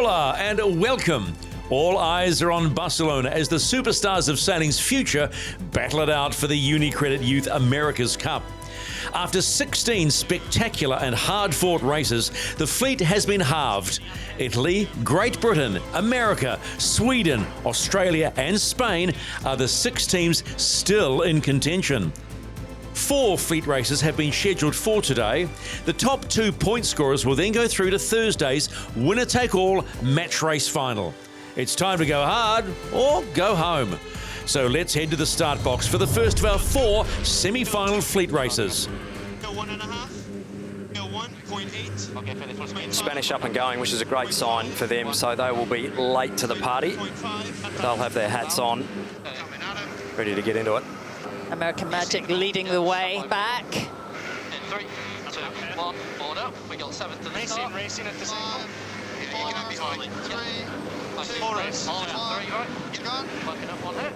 Hola and welcome. All eyes are on Barcelona as the superstars of sailing's future battle it out for the UniCredit Youth America's Cup. After 16 spectacular and hard-fought races, the fleet has been halved. Italy, Great Britain, America, Sweden, Australia and Spain are the 6 teams still in contention. 4 fleet races have been scheduled for today. The top 2 point scorers will then go through to Thursday's winner-take-all match race final. It's time to go hard or go home. So let's head to the start box for the first of our 4 semi-final fleet races. 1.8. Spanish up and going, which is a great sign for them, so they will be late to the party. They'll have their hats on, ready to get into it. American Magic leading the way back. 3, 2, 1, order. We got 7th to the start. Racing at the same time. Yeah, you're going behind. 3, 4 race. 3, right. Working up on there.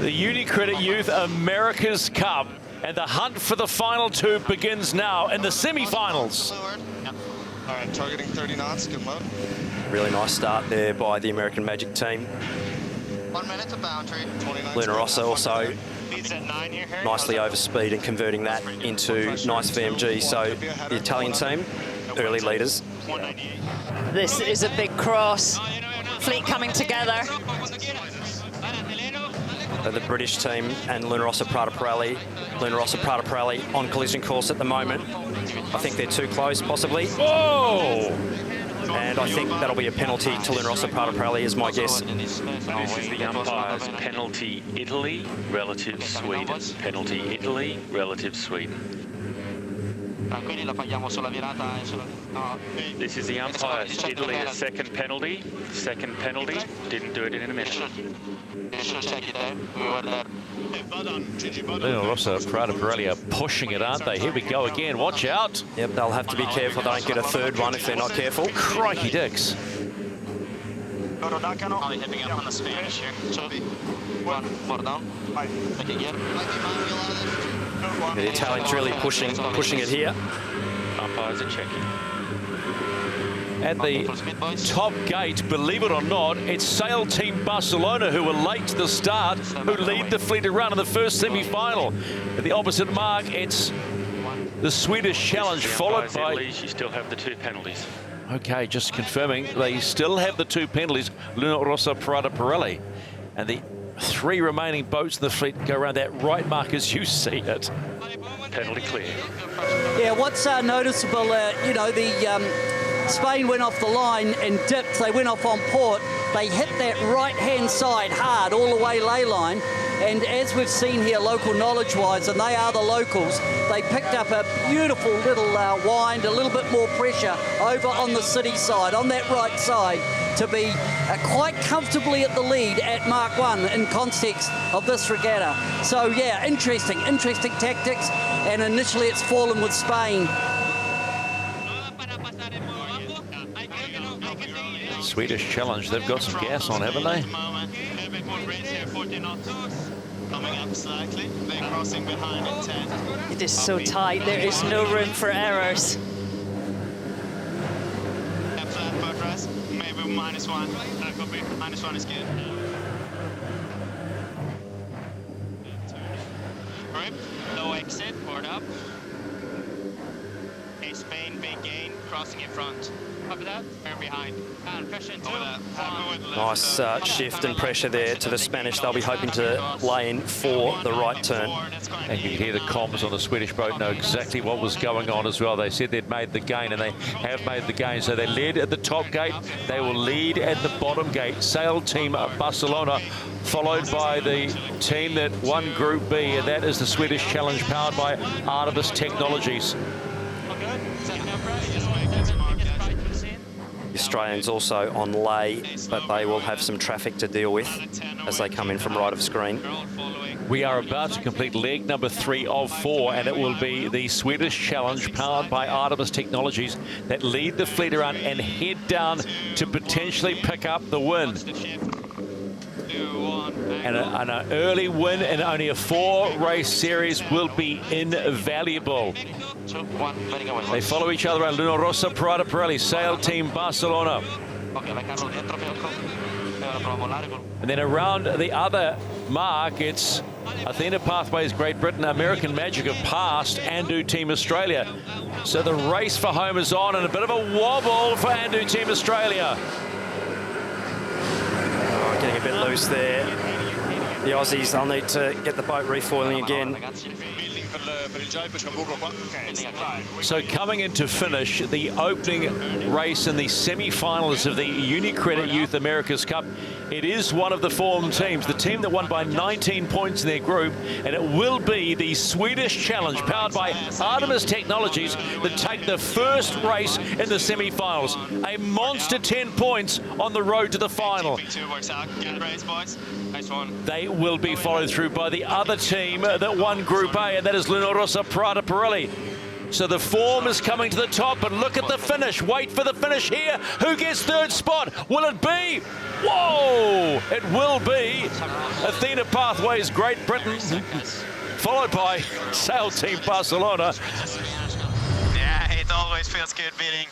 The UniCredit Youth America's Cup and the hunt for the final 2 begins now in the semi-finals. All right, targeting 30 knots, good mode. Really nice start there by the American Magic team. 1 minute to boundary. Luna Rossa also nicely over speed and converting that into nice VMG. So the Italian team, early leaders. This is a big cross. Fleet coming together. The British team and Luna Rossa Prada Pirelli. Luna Rossa Prada Pirelli on collision course at the moment. I think they're too close, possibly. Whoa! And I think that'll be a penalty to Luna Rossa Prada Pirelli, is my guess. This is the umpire's penalty Italy relative Sweden. Penalty Italy relative Sweden. This is the umpire's Italy, a second penalty. Second penalty. Didn't do it in a minute. Luna Rossa, Prada Pirelli are pushing it, aren't they? Here we go again. Watch out. Yep, they'll have to be careful they don't get a third one if they're not careful. Crikey dicks. Probably heading up on the Spanish here. 2, 1, more down. Make it again. The Italians really pushing it here. Umpires are checking. At the top gate, believe it or not, it's Sail Team Barcelona who were late to the start, who lead the fleet around in the first semi-final. At the opposite mark, it's the Swedish Challenge, followed by... You still have the 2 penalties. Okay, just confirming, they still have the 2 penalties, Luna Rossa, Prada Pirelli. And the 3 remaining boats in the fleet go around that right mark as you see it. Penalty clear. Yeah, what's noticeable, you know, Spain went off the line and dipped. They went off on port. They hit that right-hand side hard all the way ley line. And as we've seen here, local knowledge-wise, and they are the locals, they picked up a beautiful little wind, a little bit more pressure over on the city side, on that right side, to be quite comfortably at the lead at Mark 1 in context of this regatta. So, yeah, interesting tactics. And initially it's fallen with Spain. Swedish Challenge, they've got some gas on, haven't they? It is so tight, there is no room for errors. Maybe -1. That could be -1 is good. Grip, low exit, port up. Hey, Spain, big gain, crossing in front. Copy that, bear behind. And pressure into that. Nice shift and pressure there to the Spanish. They'll be hoping to lay in for the right turn. And you can hear the comms on the Swedish boat know exactly what was going on as well. They said they'd made the gain, and they have made the gain. So they led at the top gate. They will lead at the bottom gate. Sail Team Barcelona, followed by the team that won Group B, and that is the Swedish Challenge, powered by Artemis Technologies. The Australians also on lay, but they will have some traffic to deal with as they come in from right of screen. We are about to complete leg number 3 of 4, and it will be the Swedish Challenge, powered by Artemis Technologies, that lead the fleet around and head down to potentially pick up the win. And an early win in only a 4-race series will be invaluable. They follow each other around. Luna Rossa, Prada Pirelli, Sail Team Barcelona. And then around the other mark, it's Athena Pathways Great Britain, American Magic have passed Andu Team Australia. So the race for home is on, and a bit of a wobble for Andu Team Australia. Oh, getting a bit loose there. The Aussies, they'll need to get the boat refoiling again. So coming into finish, the opening race in the semi-finals of the UniCredit Youth America's Cup, it is one of the form teams, the team that won by 19 points in their group, and it will be the Swedish Challenge, powered by Artemis Technologies, that take the first race in the semi-finals. A monster 10 points on the road to the final. They will be followed through by the other team that won Group A, and that is Luna Rossa Prada Pirelli. So the form is coming to the top, but look at the finish. Wait for the finish here. Who gets third spot? Will it be? Whoa! It will be Athena Pathways Great Britain, followed by Sail Team Barcelona. Yeah, it always feels good beating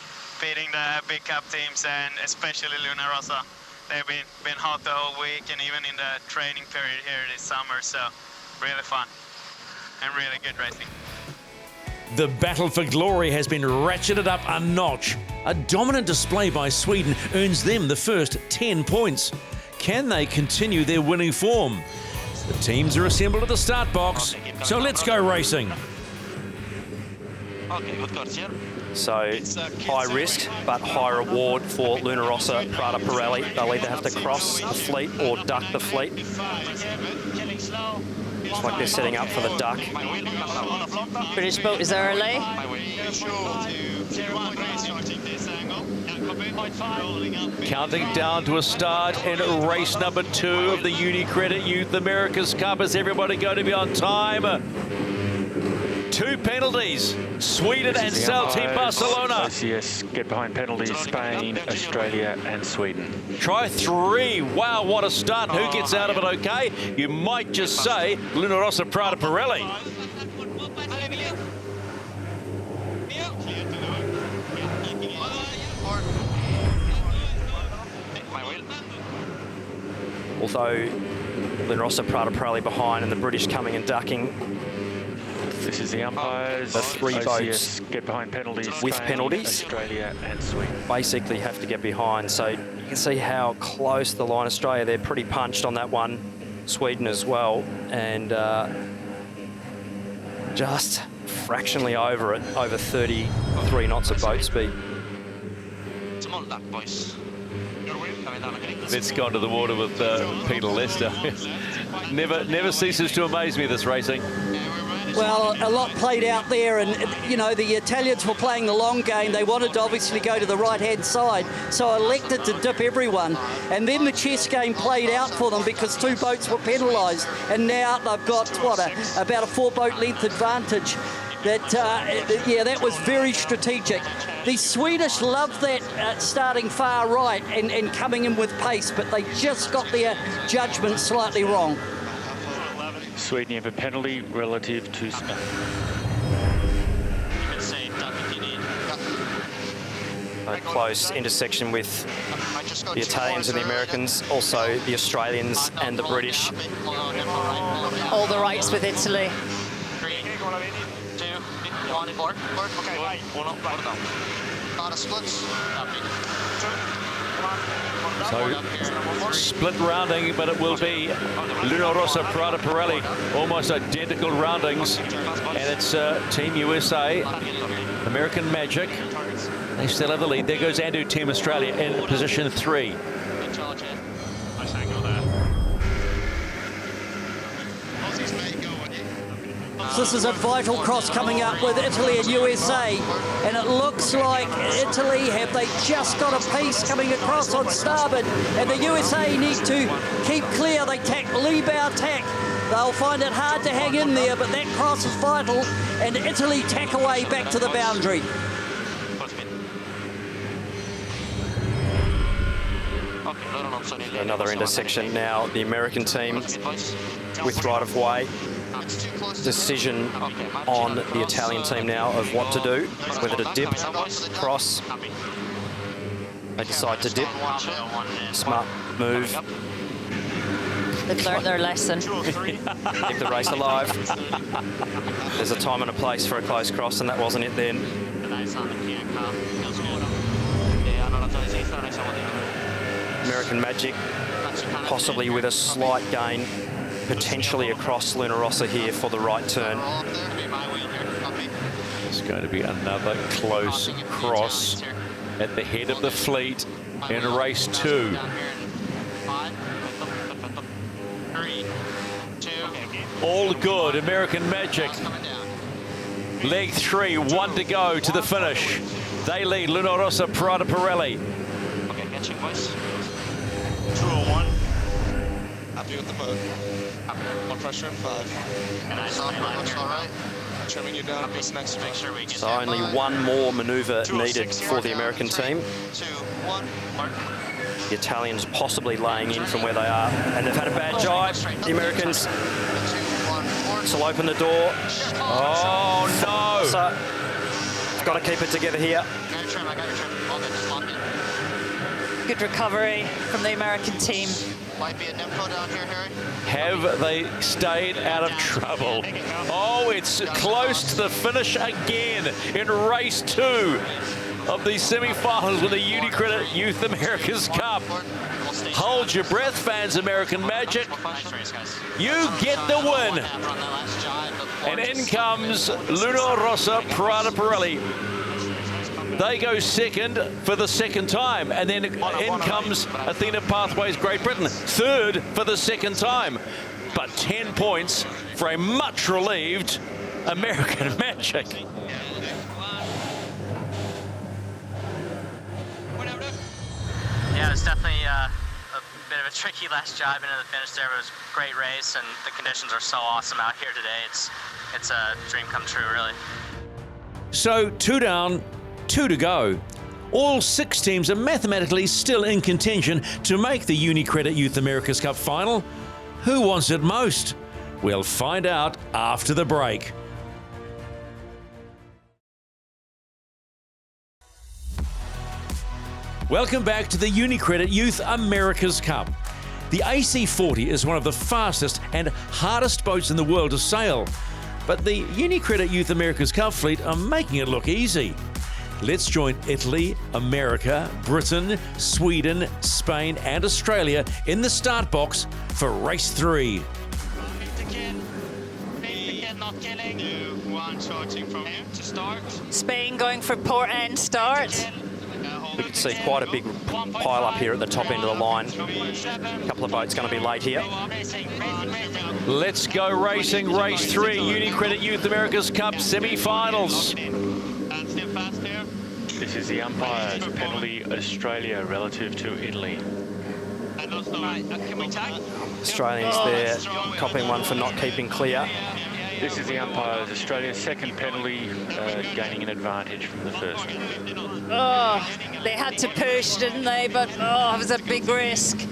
the big cup teams, and especially Luna Rossa. They've been hot the whole week, and even in the training period here this summer, so really fun and really good racing. The battle for glory has been ratcheted up a notch. A dominant display by Sweden earns them the first 10 points. Can they continue their winning form? The teams are assembled at the start box, so let's go racing. So high risk, but high reward for Luna Rossa Prada Pirelli. They'll either have to cross the fleet or duck the fleet. Looks like they're setting up for the duck. British boat is early. Counting down to a start in race number 2 of the UniCredit Youth America's Cup. Is everybody going to be on time? 2 penalties. Sweden and Sail Team Barcelona. Yes, get behind penalties, Spain, Australia and Sweden. Try 3. Wow, what a start. Who gets out of it okay? You might just say Luna Rossa Prada Pirelli. Although Luna Rossa Prada Pirelli behind and the British coming and ducking. This is the umpires. The 3 boats get behind penalties with Spain, penalties. Australia and Sweden. Basically have to get behind. So you can see how close the line. Australia, they're pretty punched on that one. Sweden as well. And just fractionally over it, over 33 knots of boat speed. Let's go into the water with Peter Lester. never ceases to amaze me, this racing. Well, a lot played out there, and you know, the Italians were playing the long game. They wanted to obviously go to the right-hand side, so elected to dip everyone. And then the chess game played out for them because 2 boats were penalised, and now they've got about a 4-boat length advantage. That was very strategic. The Swedish love that starting far right and coming in with pace, but they just got their judgment slightly wrong. Sweden have a penalty relative to Spain. A close intersection with the Italians and the Americans, also the Australians and the British. All the rights with Italy. 3, 2, 1, 4. Okay, 1, splits. So split rounding, but it will be Luna Rossa Prada Pirelli, almost identical roundings, and it's Team USA, American Magic. They still have the lead. There goes Andu Team Australia in position 3. This is a vital cross coming up with Italy and USA, and it looks like Italy have they just got a piece coming across on starboard, and the USA need to keep clear. They tack lee bow tack. They'll find it hard to hang in there, but that cross is vital, and Italy tack away back to the boundary. Another intersection now. The American team with right of way. Decision on the Italian team now of what to do, whether to dip, cross. They decide to dip. Smart move. They've learnt their lesson. Keep the race alive. There's a time and a place for a close cross, and that wasn't it then. American Magic, possibly with a slight gain, potentially across Luna Rossa here for the right turn. It's going to be another close cross at the head of the fleet in race 2. 3, 2. All good, American Magic. Leg 3, 1 to go to the finish. They lead Luna Rossa, Prada Pirelli. Okay, catching voice. 201. Happy with the boat. More pressure, 5. And I looks all right. Trimming you down this next Make sure we get So only one more manoeuvre needed for the American team. 2, 1. Mark. The Italians possibly laying in from where they are, and they've had a bad jibe. The Americans 2, 1. will open the door. Oh, no. So, got to keep it together here. I got your trim. All good. Just lock it. Good recovery from the American team. Might be a Nimco down here, Harry. Have they stayed out of trouble? Oh, it's close to the finish again in race 2 of the semi-finals with the UniCredit Youth America's Cup. Hold your breath, fans, American Magic. You get the win. And in comes Luna Rossa, Prada Pirelli. They go second for the second time, and then in comes Athena Pathways Great Britain, third for the second time. But 10 points for a much relieved American Magic. Yeah, it was definitely a bit of a tricky last jibe into the finish there, but it was a great race, and the conditions are so awesome out here today. It's a dream come true, really. So 2 down, 2 to go. All 6 teams are mathematically still in contention to make the UniCredit Youth America's Cup final. Who wants it most? We'll find out after the break. Welcome back to the UniCredit Youth America's Cup. The AC40 is one of the fastest and hardest boats in the world to sail, but the UniCredit Youth America's Cup fleet are making it look easy. Let's join Italy, America, Britain, Sweden, Spain and Australia in the start box for race 3. Spain going for port end start. We can see quite a big pile up here at the top end of the line. A couple of boats going to be late here. Let's go racing, race 3, UniCredit Youth America's Cup semi-finals. This is the umpire's penalty, Australia relative to Italy. Australians there copping one for not keeping clear. This is the umpire's Australia's second penalty, gaining an advantage from the first. Oh, they had to push, didn't they? But oh, it was a big risk.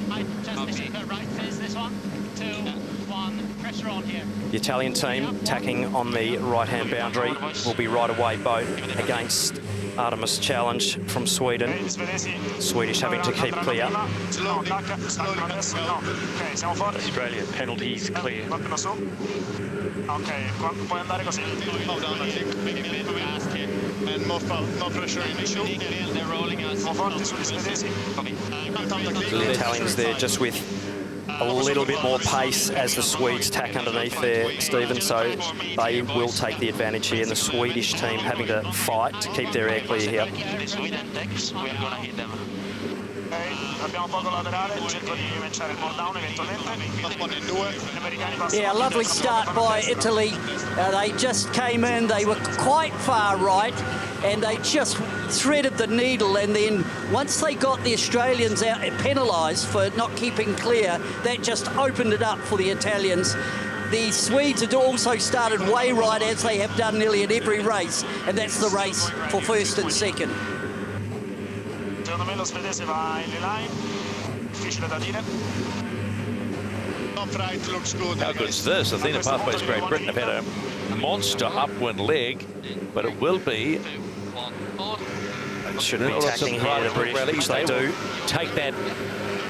The Italian team tacking on the right-hand boundary will be right away boat against Artemis Challenge from Sweden. Swedish having to keep clear. Australia penalties clear. Ok, puoi andare così. Move down, I think. And no pressure in issue. The Italians there just with a little bit more pace as the Swedes tack underneath there, Stephen, so they will take the advantage here, and the Swedish team having to fight to keep their air clear here. Yeah, lovely start by Italy. They just came in, they were quite far right, and they just threaded the needle, and then once they got the Australians out penalised for not keeping clear, that just opened it up for the Italians. The Swedes had also started way right, as they have done nearly in every race, and that's the race for first and second. How good's this? Athena Pathways Great Britain have had a monster upwind leg, but it will be a should be tacking here, the British, which they do. Take that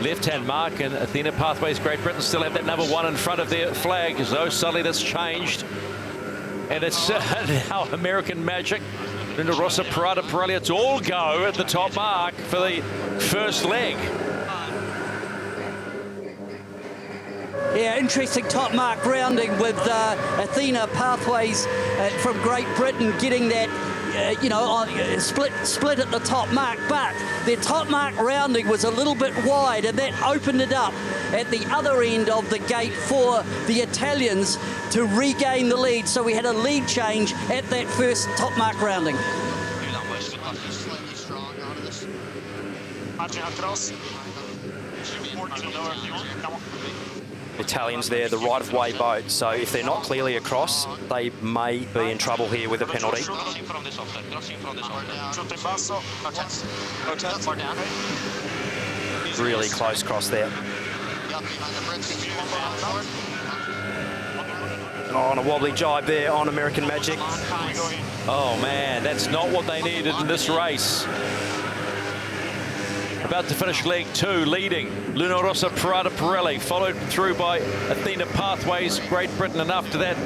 left-hand mark, and Athena Pathways, Great Britain still have that number 1 in front of their flag, as though suddenly that's changed. And it's now American Magic, Luna Rossa, Prada Pirelli. It's all go at the top mark for the first leg. Yeah, interesting top mark rounding with Athena Pathways from Great Britain getting that, split at the top mark. But their top mark rounding was a little bit wide, and that opened it up at the other end of the gate for the Italians to regain the lead. So we had a lead change at that first top mark rounding. Italians there, the right-of-way boat, so if they're not clearly across, they may be in trouble here with a penalty. Really close cross there. Oh, and a wobbly jibe there on American Magic. Oh man, that's not what they needed in this race. About to finish leg 2, leading Luna Rossa, Prada Pirelli, followed through by Athena Pathways, Great Britain, and after that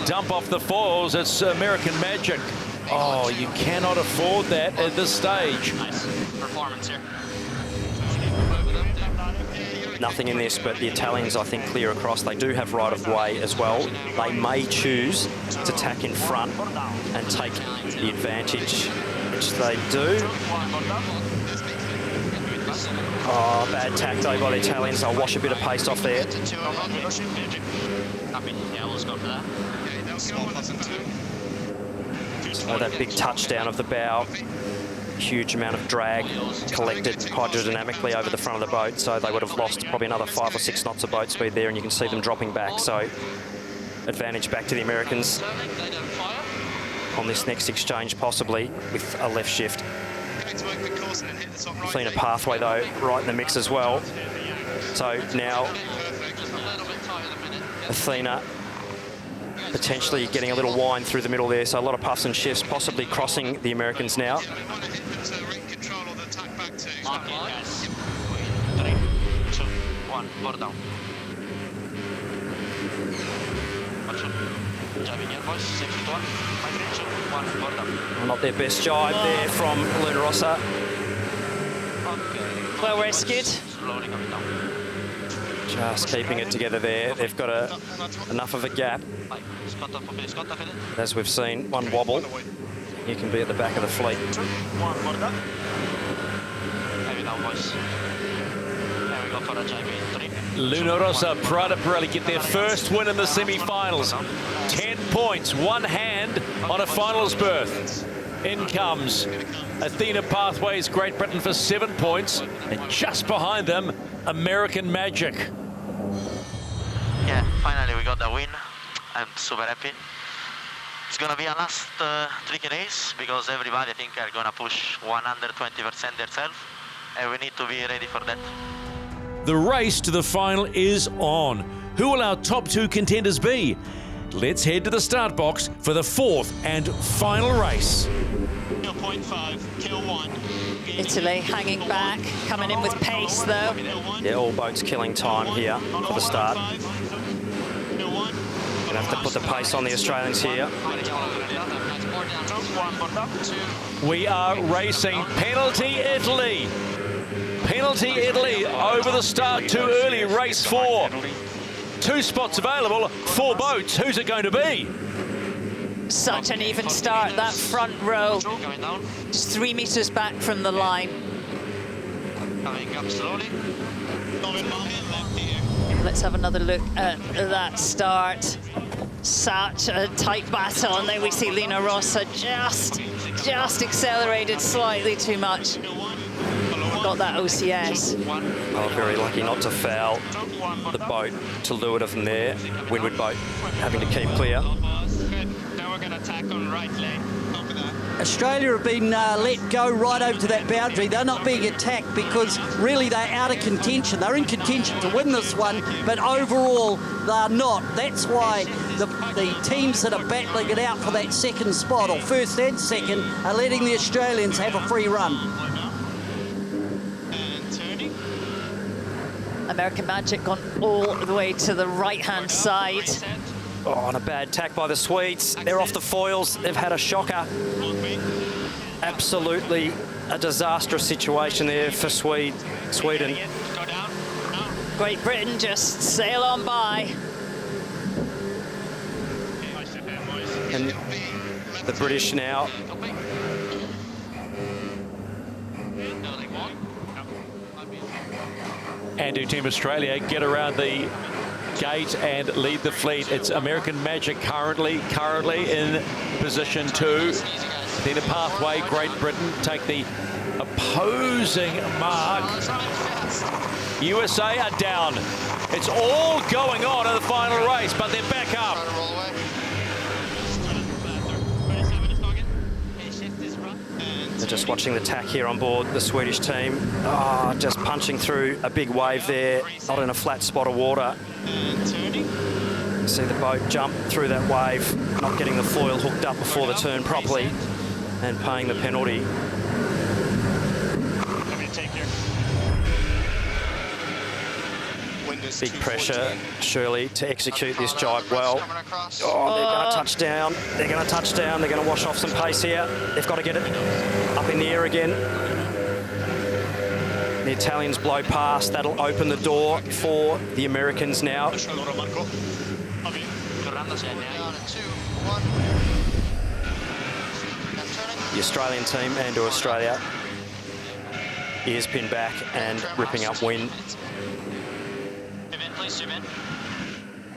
dump off the foils, it's American Magic. Oh, you cannot afford that at this stage. Nice performance here. Nothing in this, but the Italians, I think, clear across. They do have right of way as well. They may choose to tack in front and take the advantage, which they do. Oh, bad tack though by the Italians. They'll wash a bit of pace off there. Yeah, we'll just go for that. So that big touchdown of the bow. Huge amount of drag collected hydrodynamically over the front of the boat, so they would have lost probably another 5 or 6 knots of boat speed there, and you can see them dropping back. So advantage back to the Americans on this next exchange, possibly with a left shift. Athena Pathway though right in the mix as well. So now Athena potentially getting a little wind through the middle there, so a lot of puffs and shifts, possibly crossing the Americans now. 3, 2, 1, board down. Not their best jibe there from Luna Rossa. Well rescued. Just keeping it together there. They've got enough of a gap. As we've seen, one wobble, you can be at the back of the fleet. Luna Rossa, Prada Pirelli get their first win in the semi-finals. 10 points, one hand on a finals berth. In comes Athena Pathways, Great Britain for 7 points, and just behind them, American Magic. Yeah, finally we got the win. I'm super happy. It's gonna be a last tricky race because everybody I think are gonna push 120% themselves, and we need to be ready for that. The race to the final is on. Who will our top 2 contenders be? Let's head to the start box for the 4th and final race. 0.5, kill 1. Italy hanging back, coming in with pace though. Yeah, all boats killing time here for the start. Gonna have to put the pace on the Australians here. We are racing penalty Italy. Penalty Italy over the start too early, race 4. 2 spots available, 4 boats. Who's it going to be? Such an even start, that front row. Just 3 meters back from the line. Coming up slowly. Let's have another look at that start. Such a tight battle, and then we see Luna Rossa just accelerated slightly too much. Got that OCS. Oh, very lucky not to foul the boat to leeward of them there. Windward boat having to keep clear. Then we're going to tack on right lane. Copy that. Australia have been let go right over to that boundary. They're not being attacked because really they're out of contention. They're in contention to win this one, but overall they're not. That's why the teams that are battling it out for that second spot, or first and second, are letting the Australians have a free run. American Magic gone all the way to the right-hand side. Oh, and a bad tack by the Swedes. They're off the foils. They've had a shocker. Absolutely a disastrous situation there for Sweden. Great Britain just sail on by. And the British now. And do Team Australia get around the gate and lead the fleet? It's American Magic currently in position 2. Then a pathway, Great Britain take the opposing mark. USA are down. It's all going on in the final race, but they're back up. They're just watching the tack here on board the Swedish team. Oh, just punching through a big wave there, not in a flat spot of water. See the boat jump through that wave, not getting the foil hooked up before the turn properly, and paying the penalty. Big pressure, surely, to execute this job well. Oh, they're going to touch down. They're going to touch down. They're going to wash off some pace here. They've got to get it up in the air again. The Italians blow past. That'll open the door for the Americans now. The Australian team and to Australia. Ears pinned back and ripping up wind.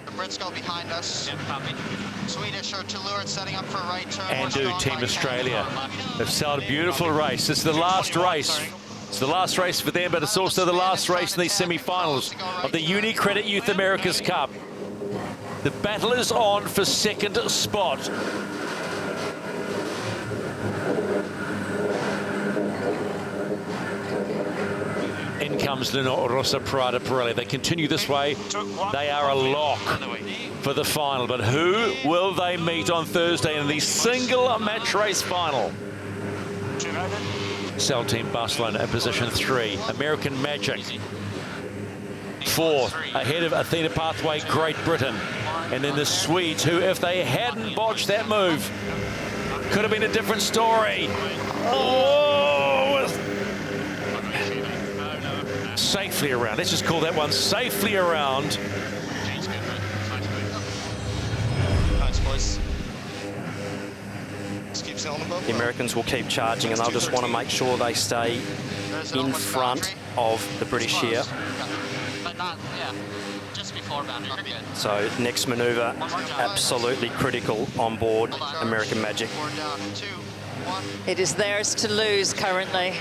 The Brits go behind us. Swedish are to leeward, setting up for right turn. And do Team Australia. They've sailed a beautiful race. It's the last race. It's the last race for them, but it's also the last race in the semi-finals of the UniCredit Youth America's Cup. The battle is on for second spot. In comes Luna Rossa Prada Pirelli. They continue this way. They are a lock for the final. But who will they meet on Thursday in the single match race final? Sail Team Barcelona in position 3. American Magic 4th, ahead of Athena Pathway, Great Britain. And then the Swedes, who, if they hadn't botched that move, could have been a different story. Oh! Safely around. Let's just call that one safely around. The Americans will keep charging, and they'll just want to make sure they stay in front of the British here. So next manoeuvre, absolutely critical on board American Magic. It is theirs to lose currently.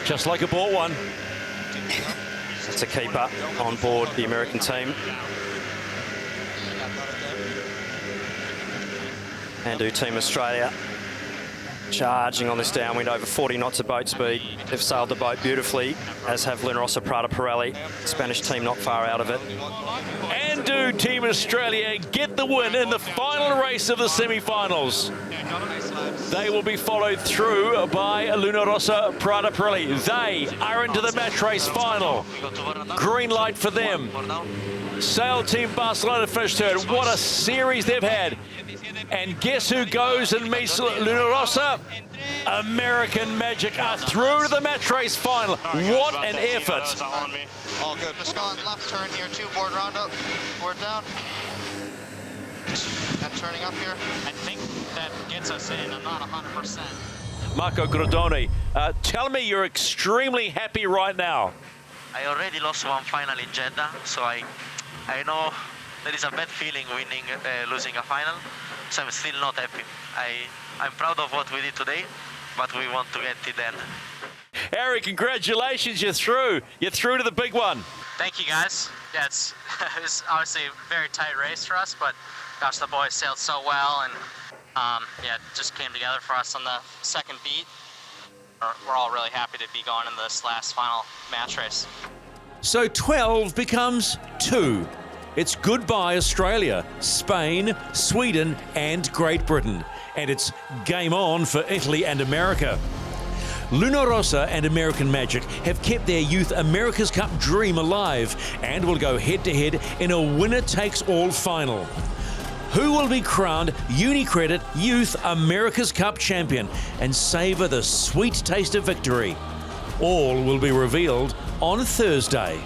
Just like a bought one. It's a keeper on board the American team. And do Team Australia charging on this downwind over 40 knots of boat speed. They've sailed the boat beautifully, as have Luna Rossa Prada Pirelli. Spanish team not far out of it. And do Team Australia get the win in the final race of the semi-finals? They will be followed through by Luna Rossa Prada Pirelli. They are into the match race final. Green light for them. Sail Team Barcelona finished third. What a series they've had. And guess who goes and meets Luna Rossa? American Magic are through to the match race final. What an effort. All good. Just going left turn here, 2 board round up, board down. And turning up here. I think that gets us in. I'm not 100%. Marco Grodoni, tell me you're extremely happy right now. I already lost one final in Jeddah, so I know there is a bad feeling winning, losing a final. So I'm still not happy. I'm proud of what we did today, but we want to get it then. Harry, congratulations, you're through. You're through to the big one. Thank you, guys. Yeah, it was obviously a very tight race for us, but gosh, the boys sailed so well, and yeah, it just came together for us on the second beat. We're all really happy to be going in this last final match race. So 12 becomes 2. It's goodbye Australia, Spain, Sweden and Great Britain. And it's game on for Italy and America. Luna Rossa and American Magic have kept their Youth America's Cup dream alive and will go head-to-head in a winner-takes-all final. Who will be crowned UniCredit Youth America's Cup champion and savour the sweet taste of victory? All will be revealed on Thursday.